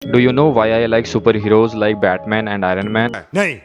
Do you know why I like superheroes like Batman and Iron Man? नहीं।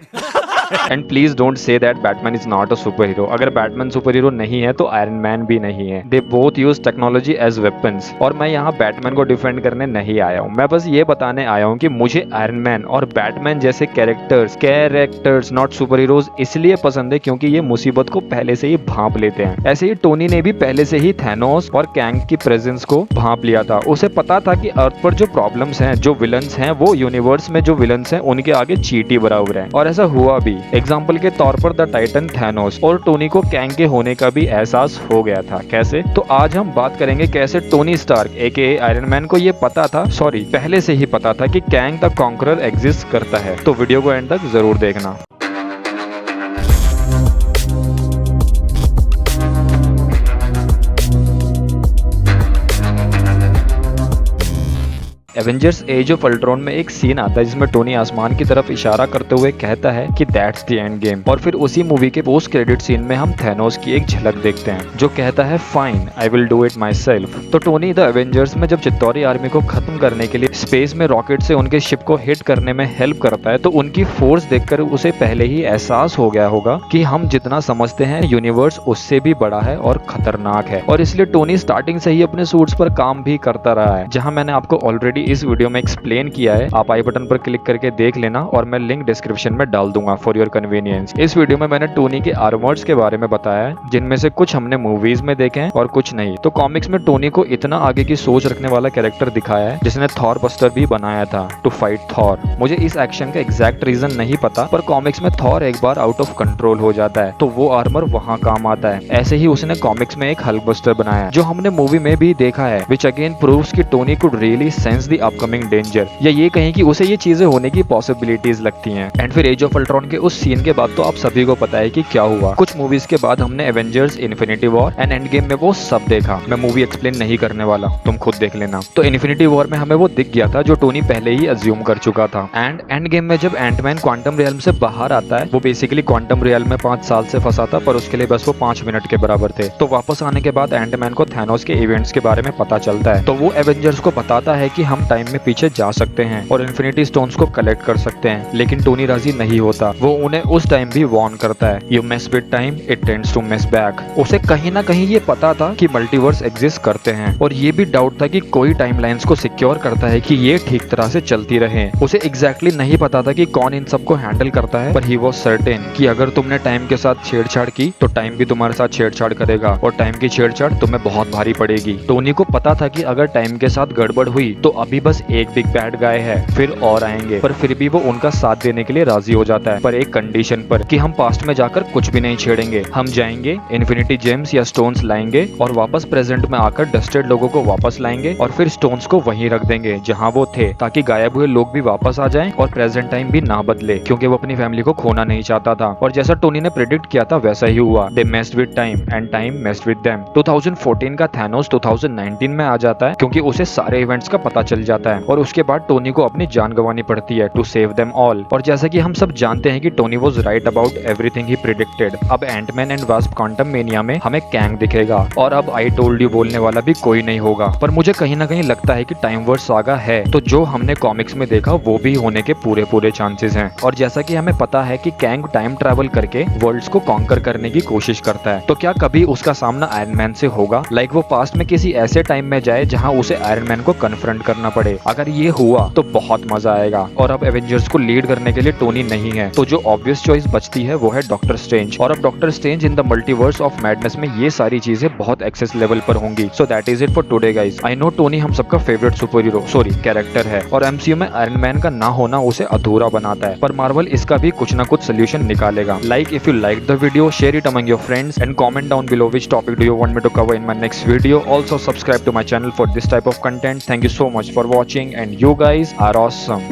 And please don't say that Batman is not a superhero. अगर Batman superhero नहीं है तो Iron Man भी नहीं है। They both use technology as weapons. और मैं यहाँ बैटमैन को डिफेंड करने नहीं आया हूँ, मैं बस ये बताने आया हूँ कि मुझे आयरन मैन और बैटमैन जैसे कैरेक्टर्स नॉट सुपर हीरोज इसलिए पसंद है क्योंकि ये मुसीबत को पहले से ही भांप लेते हैं। ऐसे ही टोनी ने भी पहले से ही थैनोस और कैंग की प्रेजेंस को भांप लिया था। उसे पता था कि अर्थ पर जो प्रॉब्लम्स हैं, जो विलन्स हैं, वो यूनिवर्स में जो विलन्स हैं उनके आगे चींटी बराबर है। और ऐसा हुआ भी। एग्जाम्पल के तौर पर द टाइटन थैनोस और टोनी को कैंग के होने का भी एहसास हो गया था। कैसे? तो आज हम बात करेंगे कैसे टोनी स्टार्क एके आयरन मैन को ये पता था, पहले से ही पता था कि कैंग द कॉन्करर एग्जिस्ट करता है। तो वीडियो को एंड तक जरूर देखना। एवेंजर्स एज ऑफ अल्ट्रॉन में एक सीन आता है जिसमें टोनी आसमान की तरफ इशारा करते हुए कहता है कि दैट्स द एंड गेम। और फिर उसी मूवी के पोस्ट क्रेडिट सीन में हम थैनोस की एक झलक देखते हैं जो कहता है fine I will do it my self. तो टोनी द एवेंजर्स में जब चित्तौरी आर्मी को खत्म करने के लिए स्पेस में रॉकेट से उनके शिप को हिट करने में हेल्प करता है तो उनकी फोर्स देखकर उसे पहले ही एहसास हो गया होगा कि हम जितना समझते हैं यूनिवर्स उससे भी बड़ा है और खतरनाक है। और इसलिए टोनी स्टार्टिंग से ही अपने सूट्स पर काम भी करता रहा है, जहां मैंने आपको ऑलरेडी इस वीडियो में एक्सप्लेन किया है। आप आई बटन पर क्लिक करके देख लेना और मैं लिंक डिस्क्रिप्शन में डाल दूंगा फॉर योर कन्वीनियंस। इस वीडियो में मैंने टोनी के आर्मर्स के बारे में बताया है, जिनमें से कुछ हमने मूवीज में देखे हैं और कुछ नहीं। तो कॉमिक्स में टोनी को इतना आगे की सोच रखने वाला कैरेक्टर दिखाया है जिसने थॉर बस्टर भी बनाया था टू फाइट थॉर। मुझे इस एक्शन का एग्जैक्ट रीजन नहीं पता, पर कॉमिक्स में थॉर एक बार आउट ऑफ कंट्रोल हो जाता है तो वो आर्मर वहाँ काम आता है। ऐसे ही उसने कॉमिक्स में एक हल्क बस्टर बनाया जो हमने मूवी में भी देखा है, विच अगेन प्रूव्स कि Tony could really sense the upcoming danger, या ये कहें कि उसे ये चीजें होने की पॉसिबिलिटीज लगती हैं। एंड फिर एज ऑफ अल्ट्रॉन के उस सीन के बाद तो आप सभी को पता है कि क्या हुआ। कुछ मूवीज के बाद हमने Avengers infinity war and end game में वो सब देखा। मैं मूवी एक्सप्लेन नहीं करने वाला, तुम खुद देख लेना। तो इन्फिनिटी वॉर में हमें वो दिख गया था जो टोनी पहले ही अज्यूम कर चुका था। एंड एंड गेम में जब एंटमैन क्वांटम रियल्म से बाहर आता है, वो बेसिकली क्वांटम रियल्म में 5 साल से फंसा था, पर उसके लिए बस वो 5 मिनट के बराबर थे। तो वापस आने के बाद एंटमैन को थैनोस के इवेंट्स के बारे में पता चलता है, तो वो एवेंजर्स को बताता है कि हम टाइम में पीछे जा सकते हैं और इन्फिनिटी स्टोन्स को कलेक्ट कर सकते हैं। लेकिन टोनी राजी नहीं होता। वो उन्हें उस टाइम भी वार्न करता है, you mess with time it tends to mess back. उसे कहीं ना कहीं ये पता था कि मल्टीवर्स एग्जिस्ट करते हैं और ये भी डाउट था कि कोई टाइमलाइंस को सिक्योर करता है कि ये ठीक तरह से चलती रहे। उसे एग्जैक्टली नहीं पता था कि कौन इन सबको हैंडल करता है, पर ही वाज सर्टेन कि अगर तुमने टाइम के साथ छेड़छाड़ की तो टाइम भी तुम्हारे साथ छेड़छाड़ करेगा और टाइम की छेड़छाड़ तुम्हें बहुत भारी पड़ेगी। टोनी को पता था कि अगर टाइम के साथ गड़बड़ हुई तो अभी बस एक बिग बैड गाय है, फिर और आएंगे, पर फिर भी वो उनका साथ देने के लिए राजी हो जाता है, पर एक कंडीशन पर कि हम पास्ट में जाकर कुछ भी नहीं छेड़ेंगे। हम जाएंगे, इन्फिनिटी जेम्स या स्टोन्स लाएंगे और वापस प्रेजेंट में आकर डस्टेड लोगों को वापस लाएंगे और फिर स्टोन्स को वहीं रख देंगे जहां वो थे, ताकि गायब हुए लोग भी वापस आ जाएं और प्रेजेंट टाइम भी ना बदले, क्योंकि वो अपनी फैमिली को खोना नहीं चाहता था। और जैसा टोनी ने प्रेडिक्ट किया था वैसा ही हुआ। They messed with time and time messed with them. 2014 का थैनोस 2019 में आ जाता है क्योंकि उसे सारे इवेंट्स का पता चल जाता है और उसके बाद टोनी को अपनी जान गंवानी पड़ती है टू सेव देम ऑल। और जैसा कि हम सब जानते हैं कि Tony was right about everything he predicted. अब Ant Man and Wasp Quantumania में हमें कैंग दिखेगा और अब आई टोल्ड यू बोलने वाला भी कोई नहीं होगा। पर मुझे कहीं ना कहीं लगता है कि टाइम वर्स सागा है तो जो हमने कॉमिक्स में देखा वो भी होने के पूरे चांसेस हैं। और जैसा कि हमें पता है कि कैंग टाइम ट्रैवल करके वर्ल्ड्स को कॉन्कर करने की कोशिश करता है, तो क्या कभी उसका सामना आयरन मैन से होगा? लाइक वो पास्ट में किसी ऐसे टाइम में जाए जहां उसे आयरन मैन को कन्फ्रंट करना पड़े। अगर ये हुआ तो बहुत मजा आएगा। और अब एवेंजर्स को लीड करने के लिए टोनी नहीं है, तो जो ऑब्वियस चॉइस बचती है वो है डॉक्टर स्ट्रेंज। और अब doctor strange in the multiverse of madness में ये सारी चीजें बहुत एक्सेस लेवल पर होंगी। So that is it for today guys. I know Tony हम सबका फेवरेट सुपर हीरो कैरेक्टर है और एमसीयू में आयरन मैन का ना होना उसे अधूरा बनाता है, पर मार्वल इसका भी कुछ ना कुछ सोल्यूशन निकालेगा। Like if you like the video, share it among your friends and comment down below which topic do you want me to cover in my next video. Also subscribe to my channel for this type of content. Thank you so much for watching and you guys are awesome.